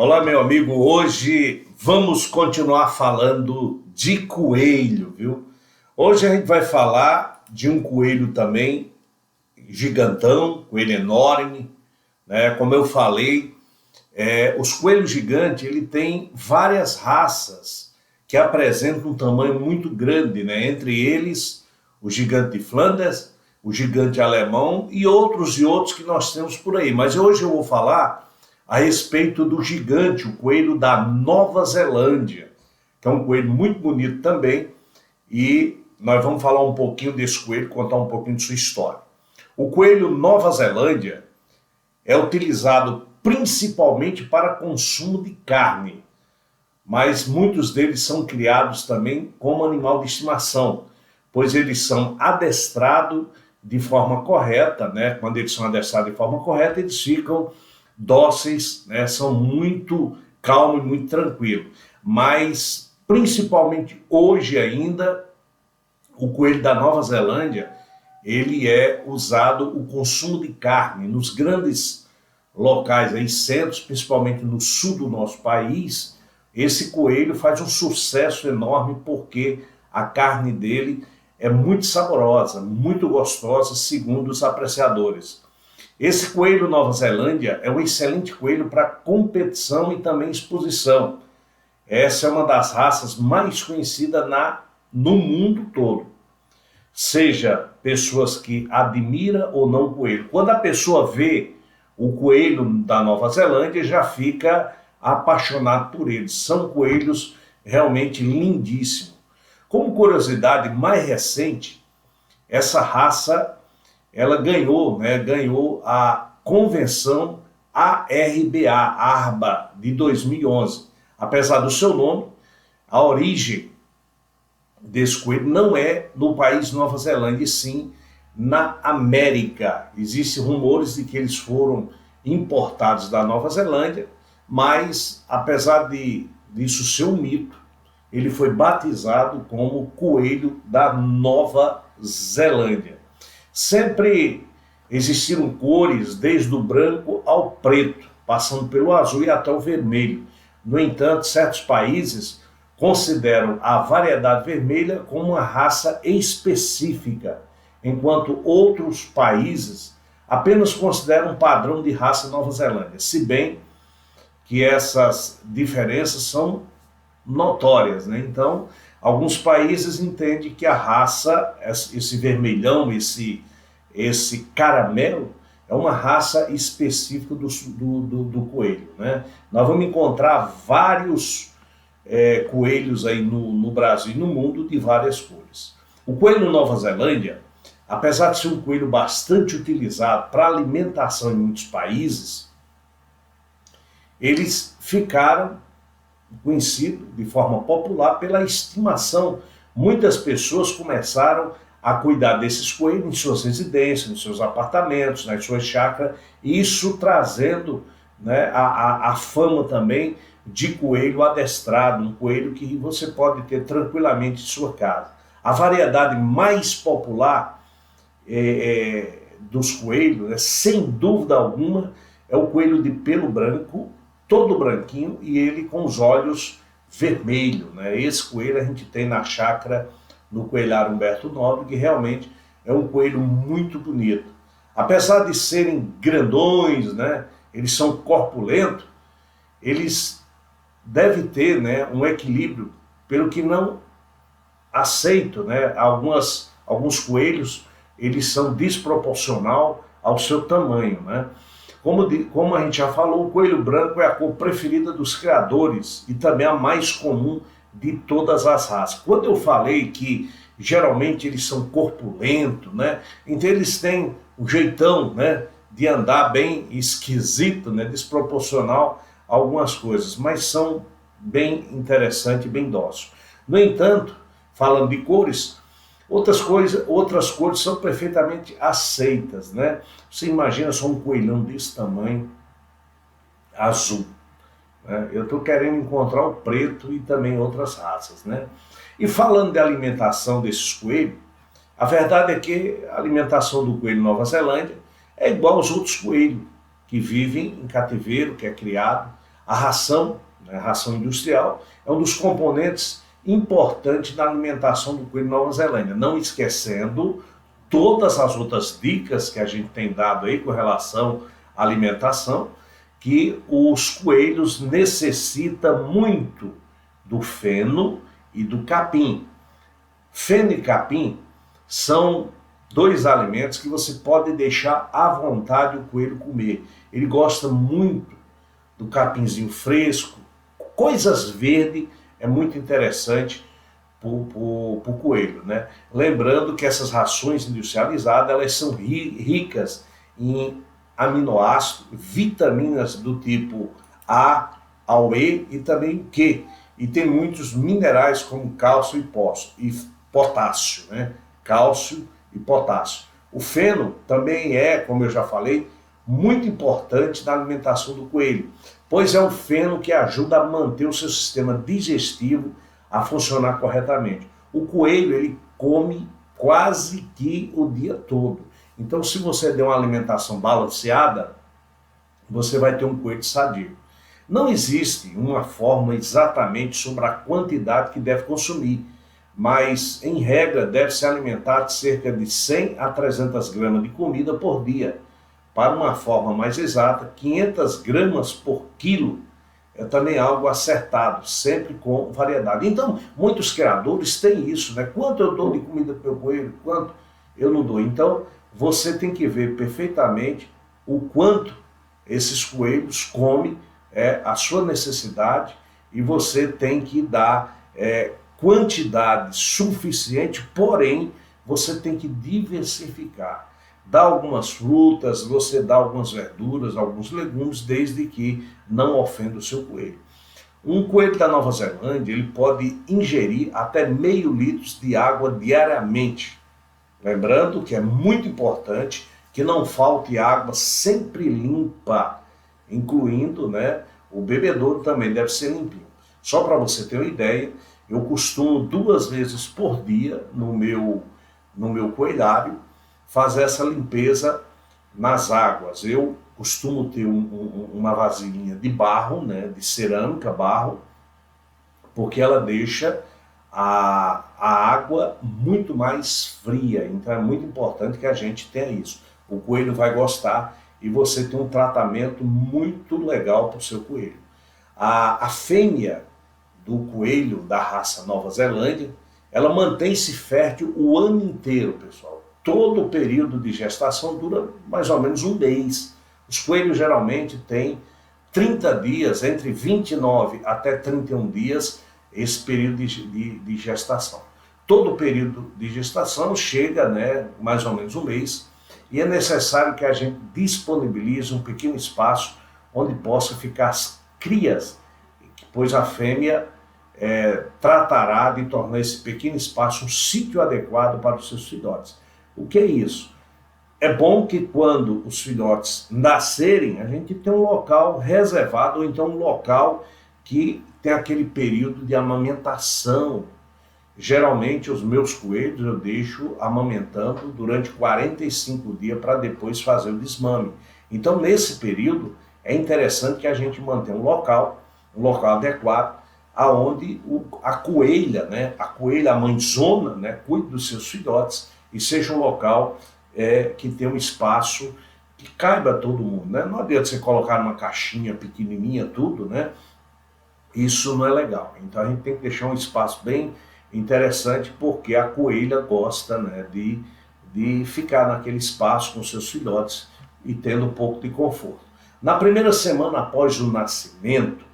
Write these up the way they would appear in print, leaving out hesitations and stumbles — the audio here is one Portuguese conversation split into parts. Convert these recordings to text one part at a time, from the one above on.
Olá, meu amigo. Hoje vamos continuar falando de coelho, viu? Hoje a gente vai falar de um coelho também gigantão, coelho enorme, né? Como eu falei, os coelhos gigantes, ele tem várias raças que apresentam um tamanho muito grande, né? Entre eles, o gigante de Flandres, o gigante alemão e outros que nós temos por aí. Mas hoje eu vou falar a respeito do gigante, o coelho da Nova Zelândia, que é um coelho muito bonito também, e nós vamos falar um pouquinho desse coelho, contar um pouquinho de sua história. O coelho Nova Zelândia é utilizado principalmente para consumo de carne, mas muitos deles são criados também como animal de estimação, pois eles são adestrados de forma correta, né? Quando eles são adestrados de forma correta, eles ficam dóceis, né? São muito calmos e muito tranquilos. Mas, principalmente hoje ainda, o coelho da Nova Zelândia, ele é usado o consumo de carne nos grandes locais, aí, centros, principalmente no sul do nosso país. Esse coelho faz um sucesso enorme porque a carne dele é muito saborosa, muito gostosa, segundo os apreciadores. Esse coelho Nova Zelândia é um excelente coelho para competição e também exposição. Essa é uma das raças mais conhecidas no mundo todo. Seja pessoas que admiram ou não o coelho. Quando a pessoa vê o coelho da Nova Zelândia, já fica apaixonado por eles. São coelhos realmente lindíssimos. Como curiosidade mais recente, essa raça ela ganhou a convenção ARBA de 2011. Apesar do seu nome, a origem desse coelho não é no país Nova Zelândia, e sim na América. Existem rumores de que eles foram importados da Nova Zelândia, mas apesar disso ser um mito, ele foi batizado como coelho da Nova Zelândia. Sempre existiram cores, desde o branco ao preto, passando pelo azul e até o vermelho. No entanto, certos países consideram a variedade vermelha como uma raça específica, enquanto outros países apenas consideram um padrão de raça Nova Zelândia, se bem que essas diferenças são notórias, né? Então, alguns países entendem que a raça, esse vermelhão, esse caramelo, é uma raça específica do coelho, né? Nós vamos encontrar vários coelhos aí no Brasil e no mundo de várias cores. O coelho Nova Zelândia, apesar de ser um coelho bastante utilizado para alimentação em muitos países, eles ficaram conhecidos de forma popular pela estimação. Muitas pessoas começaram a cuidar desses coelhos em suas residências, em seus apartamentos, nas suas chácaras, isso trazendo, né, a fama também de coelho adestrado, um coelho que você pode ter tranquilamente em sua casa. A variedade mais popular dos coelhos, né, sem dúvida alguma, é o coelho de pelo branco, todo branquinho, e ele com os olhos vermelhos, né? Esse coelho a gente tem na chácara no coelhário Humberto Nobre, que realmente é um coelho muito bonito. Apesar de serem grandões, né, eles são corpulentos, eles devem ter, né, um equilíbrio, pelo que não aceito, né, alguns coelhos, eles são desproporcional ao seu tamanho, né? Como a gente já falou, o coelho branco é a cor preferida dos criadores e também a mais comum de todas as raças. Quando eu falei que geralmente eles são corpulentos, né? Então eles têm um jeitão, né, de andar bem esquisito, né, desproporcional a algumas coisas, mas são bem interessantes, bem dóceis. No entanto, falando de cores, outras cores são perfeitamente aceitas, né? Você imagina só um coelhão desse tamanho, azul, né? Eu estou querendo encontrar o preto e também outras raças, né? E falando de alimentação desses coelhos, a verdade é que a alimentação do coelho Nova Zelândia é igual aos outros coelhos que vivem em cativeiro, que é criado. A ração, né, a ração industrial, é um dos componentes importantes da alimentação do coelho de Nova Zelândia. Não esquecendo todas as outras dicas que a gente tem dado aí com relação à alimentação, que os coelhos necessitam muito do feno e do capim. Feno e capim são dois alimentos que você pode deixar à vontade o coelho comer. Ele gosta muito do capinzinho fresco, coisas verdes, é muito interessante para o coelho, né? Lembrando que essas rações industrializadas, elas são ricas em aminoácidos, vitaminas do tipo A ao E e também Q. E tem muitos minerais como cálcio e potássio, né? Cálcio e potássio. O feno também é, como eu já falei, muito importante na alimentação do coelho, pois é o feno que ajuda a manter o seu sistema digestivo a funcionar corretamente. O coelho, ele come quase que o dia todo. Então, se você der uma alimentação balanceada, você vai ter um coelho sadio. Não existe uma forma exatamente sobre a quantidade que deve consumir, mas, em regra, deve se alimentar de cerca de 100 a 300 gramas de comida por dia. Para uma forma mais exata, 500 gramas por quilo é também algo acertado, sempre com variedade. Então, muitos criadores têm isso, né? Quanto eu dou de comida para o meu coelho, quanto eu não dou. Então, você tem que ver perfeitamente o quanto esses coelhos comem, a sua necessidade, e você tem que dar quantidade suficiente, porém, você tem que diversificar. Dá algumas frutas, você dá algumas verduras, alguns legumes, desde que não ofenda o seu coelho. Um coelho da Nova Zelândia, ele pode ingerir até meio litro de água diariamente. Lembrando que é muito importante que não falte água sempre limpa, incluindo, né, o bebedouro também deve ser limpinho. Só para você ter uma ideia, eu costumo 2 vezes por dia no meu coelhário fazer essa limpeza nas águas. Eu costumo ter uma vasilhinha de barro, né, de cerâmica, barro, porque ela deixa a água muito mais fria. Então é muito importante que a gente tenha isso. O coelho vai gostar e você tem um tratamento muito legal para o seu coelho. A fêmea do coelho da raça Nova Zelândia, ela mantém-se fértil o ano inteiro, pessoal. Todo o período de gestação dura mais ou menos um mês. Os coelhos geralmente têm 30 dias, entre 29 até 31 dias, esse período de gestação. Todo o período de gestação chega, né, mais ou menos um mês, e é necessário que a gente disponibilize um pequeno espaço onde possa ficar as crias, pois a fêmea tratará de tornar esse pequeno espaço um sítio adequado para os seus filhotes. O que é isso? É bom que quando os filhotes nascerem, a gente tenha um local reservado, ou então um local que tem aquele período de amamentação. Geralmente os meus coelhos eu deixo amamentando durante 45 dias para depois fazer o desmame. Então nesse período é interessante que a gente mantenha um local adequado, aonde a coelha, né, a mãezona, né, cuide dos seus filhotes e seja um local que tenha um espaço que caiba a todo mundo, né? Não adianta você colocar numa caixinha pequenininha tudo, né? Isso não é legal. Então a gente tem que deixar um espaço bem interessante, porque a coelha gosta, né, de ficar naquele espaço com seus filhotes e tendo um pouco de conforto. Na primeira semana após o nascimento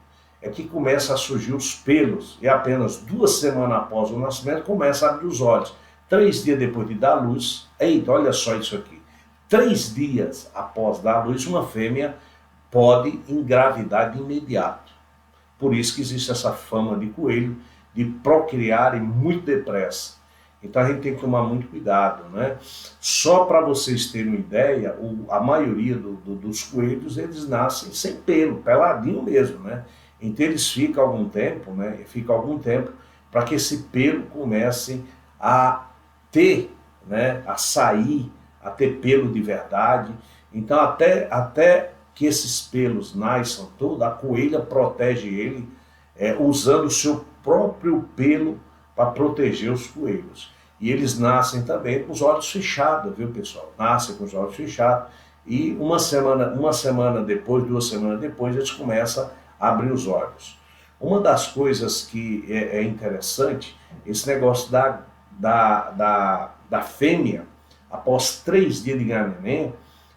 é que começa a surgir os pelos, e apenas 2 semanas após o nascimento começa a abrir os olhos. 3 dias depois de dar luz, eita, olha só isso aqui, 3 dias após dar luz, uma fêmea pode engravidar de imediato. Por isso que existe essa fama de coelho de procriarem muito depressa. Então a gente tem que tomar muito cuidado, né? Só para vocês terem uma ideia, a maioria dos coelhos, eles nascem sem pelo, peladinho mesmo, né? Então eles ficam algum tempo, né? Para que esse pelo comece a ter, né? A sair, a ter pelo de verdade. Então até que esses pelos nasçam todos, a coelha protege ele usando o seu próprio pelo para proteger os coelhos. E eles nascem também com os olhos fechados, viu, pessoal? Nascem com os olhos fechados e uma semana depois, 2 semanas depois, eles começam a abrir os olhos. Uma das coisas que é interessante, esse negócio da fêmea, após 3 dias de ganhar neném,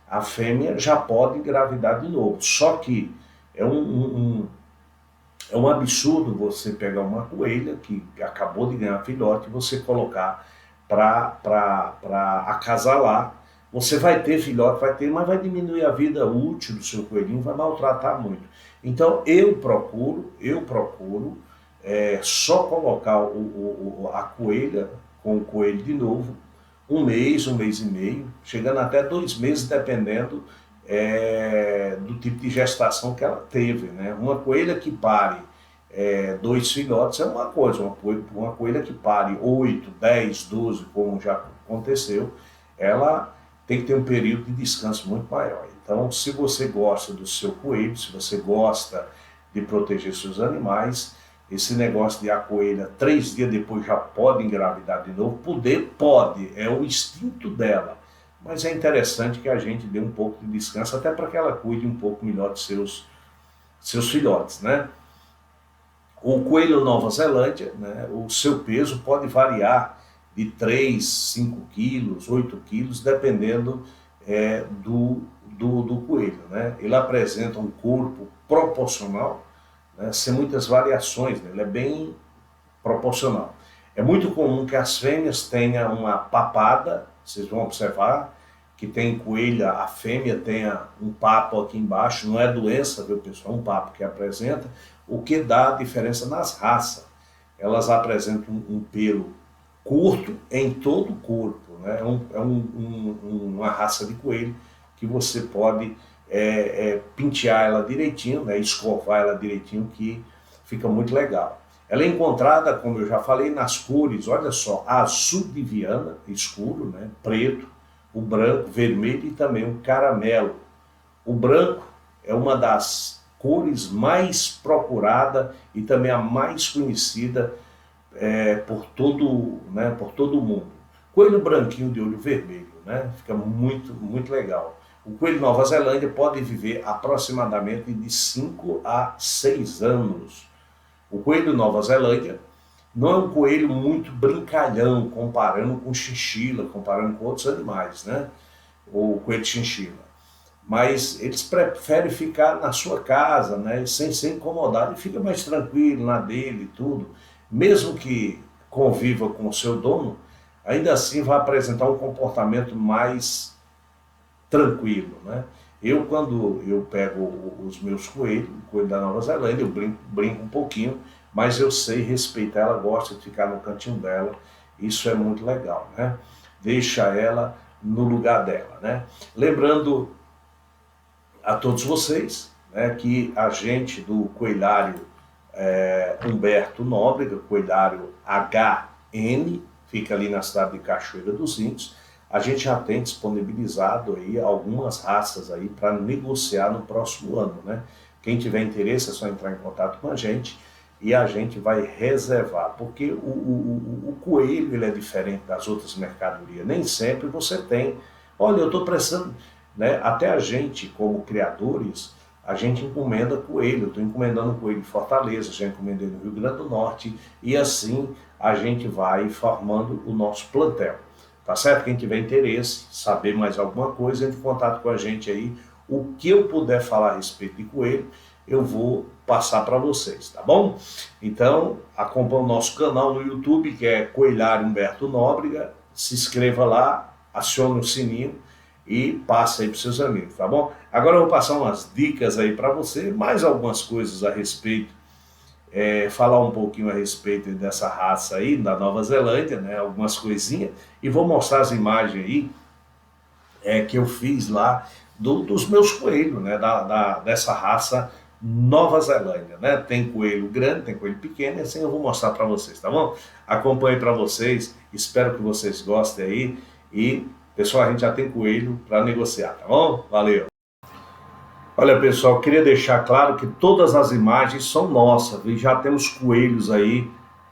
a fêmea já pode engravidar de novo. Só que é um absurdo você pegar uma coelha que acabou de ganhar filhote e você colocar para acasalar. Você vai ter filhote, mas vai diminuir a vida útil do seu coelhinho, vai maltratar muito. Então eu procuro só colocar a coelha com o coelho de novo, 1 mês, 1 mês e meio, chegando até 2 meses, dependendo do tipo de gestação que ela teve, né? Uma coelha que pare 2 filhotes é uma coisa, uma coelha que pare 8, 10, 12, como já aconteceu, ela tem que ter um período de descanso muito maior. Então, se você gosta do seu coelho, se você gosta de proteger seus animais, esse negócio de a coelha 3 dias depois já pode engravidar de novo, pode, é o instinto dela. Mas é interessante que a gente dê um pouco de descanso, até para que ela cuide um pouco melhor de seus filhotes, né? O coelho Nova Zelândia, né, o seu peso pode variar de 3, 5 quilos, 8 quilos, dependendo do coelho, né? Ele apresenta um corpo proporcional, né, sem muitas variações, né? Ele é bem proporcional. É muito comum que as fêmeas tenham uma papada, vocês vão observar que tem coelha, a fêmea tenha um papo aqui embaixo, não é doença, viu, pessoal? É um papo que apresenta, o que dá diferença nas raças. Elas apresentam um pelo curto em todo o corpo, né? Uma raça de coelho que você pode pentear ela direitinho, né? Escovar ela direitinho, que fica muito legal. Ela é encontrada, como eu já falei, nas cores, olha só, azul de Viana, escuro, né? Preto, o branco, vermelho e também o caramelo. O branco é uma das cores mais procurada e também a mais conhecida por todo o mundo. Coelho branquinho de olho vermelho, né? Fica muito, muito legal. O coelho Nova Zelândia pode viver aproximadamente de 5 a 6 anos. O coelho Nova Zelândia não é um coelho muito brincalhão, comparando com chinchila, comparando com outros animais, né? O coelho chinchila. Mas eles preferem ficar na sua casa, né? Sem ser incomodado, e fica mais tranquilo na dele e tudo. Mesmo que conviva com o seu dono, ainda assim vai apresentar um comportamento mais tranquilo, né? Quando eu pego os meus coelhos, o coelho da Nova Zelândia, eu brinco um pouquinho, mas eu sei respeitar, ela gosta de ficar no cantinho dela, isso é muito legal, né? Deixa ela no lugar dela, né? Lembrando a todos vocês, né, que a gente do coelhário Humberto Nóbrega, coelhário HN, fica ali na cidade de Cachoeira dos Índios, a gente já tem disponibilizado aí algumas raças aí para negociar no próximo ano, né? Quem tiver interesse é só entrar em contato com a gente e a gente vai reservar, porque o coelho ele é diferente das outras mercadorias, nem sempre você tem, olha, eu estou precisando, né? Até a gente, como criadores, a gente encomenda coelho, eu estou encomendando coelho em Fortaleza, já encomendei no Rio Grande do Norte, e assim a gente vai formando o nosso plantel. Tá certo? Quem tiver interesse, saber mais alguma coisa, entre em contato com a gente aí. O que eu puder falar a respeito de coelho, eu vou passar para vocês, tá bom? Então, acompanhe o nosso canal no YouTube, que é Coelhário Humberto Nóbrega, se inscreva lá, acione o sininho e passe aí para os seus amigos, tá bom? Agora eu vou passar umas dicas aí para você, mais algumas coisas a respeito, falar um pouquinho a respeito dessa raça aí, da Nova Zelândia, né? Algumas coisinhas, e vou mostrar as imagens aí que eu fiz lá dos meus coelhos, né? Dessa raça Nova Zelândia, né? Tem coelho grande, tem coelho pequeno, e assim eu vou mostrar para vocês, tá bom? Acompanhe para vocês, espero que vocês gostem aí, e pessoal, a gente já tem coelho para negociar, tá bom? Valeu! Olha, pessoal, queria deixar claro que todas as imagens são nossas e já temos coelhos aí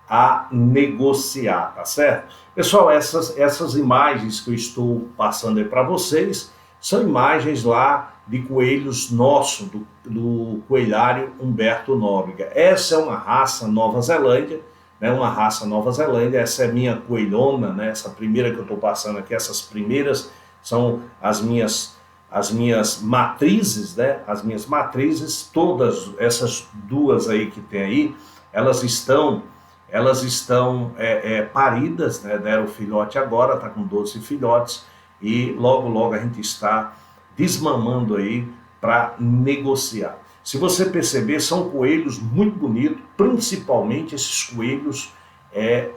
a negociar, tá certo? Pessoal, essas imagens que eu estou passando aí para vocês são imagens lá de coelhos nossos, do coelhário Humberto Nóbrega. Essa é uma raça Nova Zelândia, né? Uma raça Nova Zelândia, essa é minha coelhona, né? Essa primeira que eu estou passando aqui, essas primeiras são as minhas matrizes, né? As minhas matrizes, todas essas duas aí que tem aí, elas estão paridas, né? Deram filhote agora, está com 12 filhotes e logo logo a gente está desmamando aí para negociar. Se você perceber, são coelhos muito bonitos, principalmente esses coelhos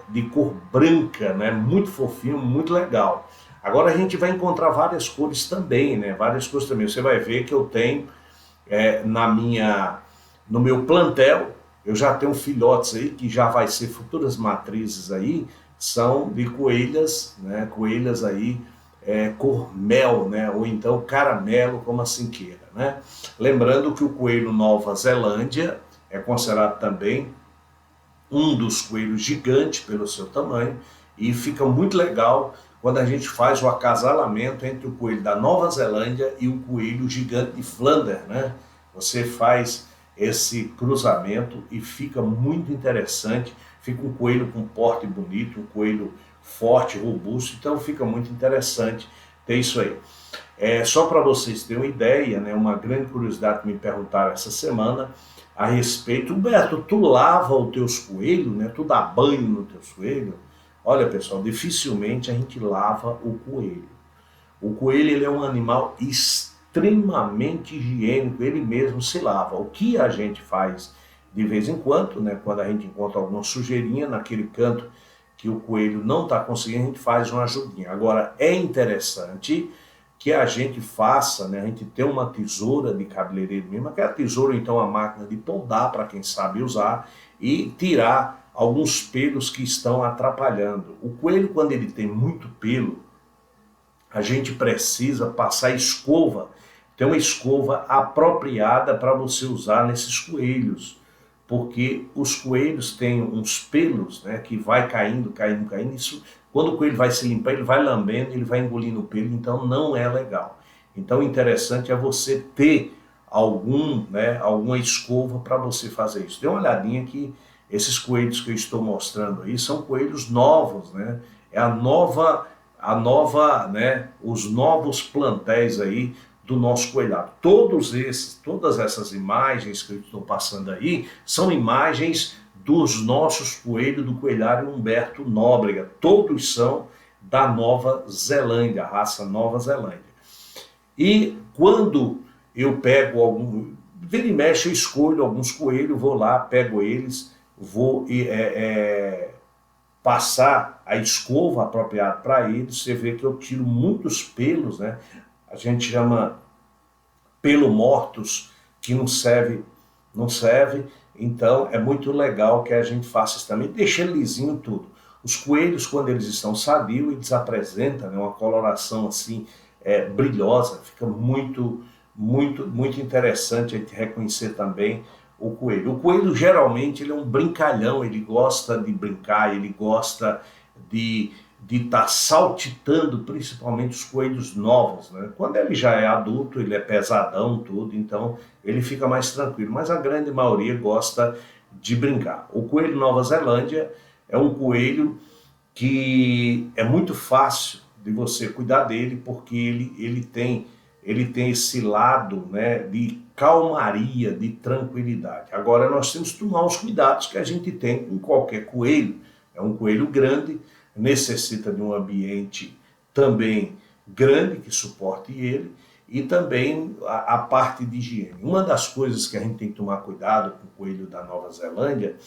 de cor branca, né? Muito fofinho, muito legal. Agora a gente vai encontrar várias cores também, né? Várias cores também. Você vai ver que eu tenho no meu plantel, eu já tenho filhotes aí que já vai ser futuras matrizes aí, são de coelhas, né? Coelhas aí cor mel, né? Ou então caramelo, como assim queira, né? Lembrando que o coelho Nova Zelândia é considerado também um dos coelhos gigantes pelo seu tamanho e fica muito legal quando a gente faz o acasalamento entre o coelho da Nova Zelândia e o coelho gigante de Flanders, né? Você faz esse cruzamento e fica muito interessante, fica um coelho com porte bonito, um coelho forte, robusto, então fica muito interessante ter isso aí. Só para vocês terem uma ideia, né, uma grande curiosidade que me perguntaram essa semana a respeito, Humberto, tu lava os teus coelhos, né? Tu dá banho no teus coelhos? Olha, pessoal, dificilmente a gente lava o coelho. O coelho ele é um animal extremamente higiênico, ele mesmo se lava. O que a gente faz de vez em quando, né, quando a gente encontra alguma sujeirinha naquele canto que o coelho não está conseguindo, a gente faz uma ajudinha. Agora, é interessante que a gente faça, né, a gente tem uma tesoura de cabeleireiro mesmo, que é a tesoura, então, a máquina de podar, para quem sabe usar, e tirar alguns pelos que estão atrapalhando. O coelho, quando ele tem muito pelo, a gente precisa passar escova, tem uma escova apropriada para você usar nesses coelhos, porque os coelhos têm uns pelos, né, que vai caindo, caindo, caindo, isso, quando o coelho vai se limpar, ele vai lambendo, ele vai engolindo o pelo, então não é legal. Então o interessante é você ter alguma escova para você fazer isso. Dê uma olhadinha que esses coelhos que eu estou mostrando aí são coelhos novos, né? É né, os novos plantéis aí do nosso coelhado. Todas essas imagens que eu estou passando aí são imagens dos nossos coelhos do coelhário Humberto Nóbrega. Todos são da Nova Zelândia, raça Nova Zelândia. E quando eu pego vira e mexe, eu escolho alguns coelhos, vou lá, pego eles, vou passar a escova apropriada para eles. Você vê que eu tiro muitos pelos, né? A gente chama pelo mortos, que não serve, então é muito legal que a gente faça isso também, deixa lisinho tudo. Os coelhos, quando eles estão sadios, eles apresentam, né, uma coloração assim brilhosa, fica muito, muito, muito interessante a gente reconhecer também o coelho. O coelho geralmente ele é um brincalhão, ele gosta de brincar, ele gosta de estar saltitando, principalmente os coelhos novos, né? Quando ele já é adulto, ele é pesadão, tudo, então ele fica mais tranquilo, mas a grande maioria gosta de brincar. O coelho Nova Zelândia é um coelho que é muito fácil de você cuidar dele, porque ele tem esse lado, né, de calmaria, de tranquilidade. Agora nós temos que tomar os cuidados que a gente tem com qualquer coelho. É um coelho grande, necessita de um ambiente também grande que suporte ele e também a parte de higiene. Uma das coisas que a gente tem que tomar cuidado com o coelho da Nova Zelândia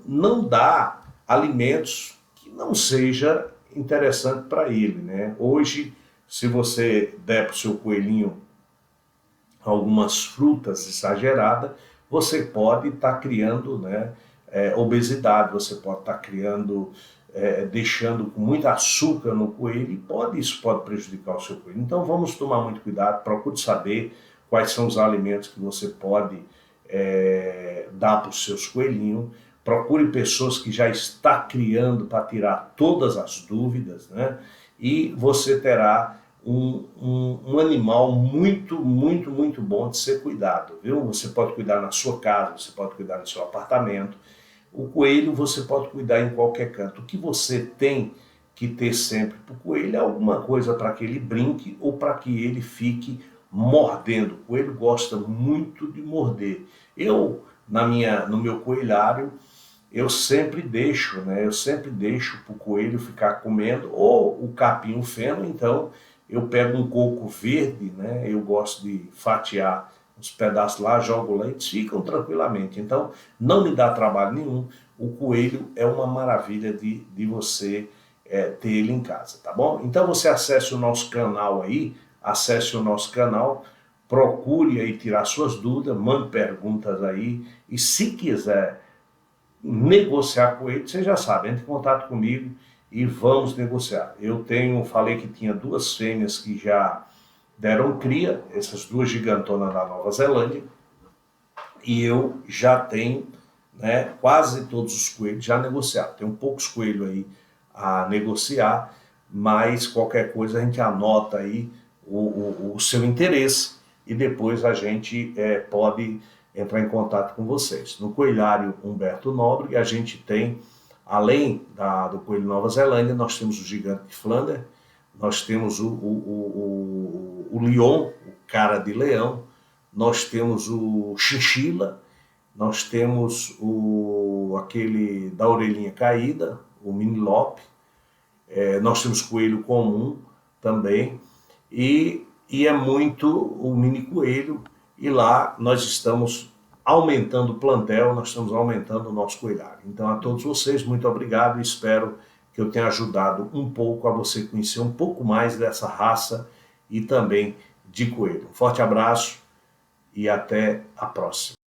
não dar alimentos que não seja interessante para ele, né? Hoje, se você der para o seu coelhinho algumas frutas exageradas, você pode estar criando, né, obesidade, você pode estar criando deixando com muito açúcar no coelho, e isso pode prejudicar o seu coelho. Então vamos tomar muito cuidado, procure saber quais são os alimentos que você pode dar para os seus coelhinhos. Procure pessoas que já estão criando para tirar todas as dúvidas, né? E você terá um animal muito bom de ser cuidado, viu? Você pode cuidar na sua casa, você pode cuidar no seu apartamento. O coelho você pode cuidar em qualquer canto. O que você tem que ter sempre para o coelho é alguma coisa para que ele brinque ou para que ele fique mordendo. O coelho gosta muito de morder. Eu, no meu coelhário, eu sempre deixo, né? Eu sempre deixo para o coelho ficar comendo ou o capim, o feno. Então eu pego um coco verde, né? Eu gosto de fatiar uns pedaços lá, jogo leite, ficam tranquilamente. Então não me dá trabalho nenhum. O coelho é uma maravilha de você ter ele em casa, tá bom? Então você acesse o nosso canal aí, procure aí tirar suas dúvidas, mande perguntas aí, e se quiser negociar com ele, você já sabe, entre em contato comigo e vamos negociar. Falei que tinha 2 fêmeas que já deram cria, essas 2 gigantonas da Nova Zelândia, e eu já tenho, né, quase todos os coelhos já negociados. Tem poucos coelhos aí a negociar, mas qualquer coisa a gente anota aí o seu interesse e depois a gente pode entrar em contato com vocês. No coelhário Humberto Nobre, a gente tem, além do coelho Nova Zelândia, nós temos o gigante de Flanders, nós temos o Lion, o cara de leão, nós temos o chinchila, nós temos aquele da orelhinha caída, o mini lope, nós temos coelho comum também, e é muito o mini coelho, e lá nós estamos aumentando o plantel, nós estamos aumentando o nosso coelhário. Então a todos vocês, muito obrigado e espero que eu tenha ajudado um pouco a você conhecer um pouco mais dessa raça e também de coelho. Um forte abraço e até a próxima.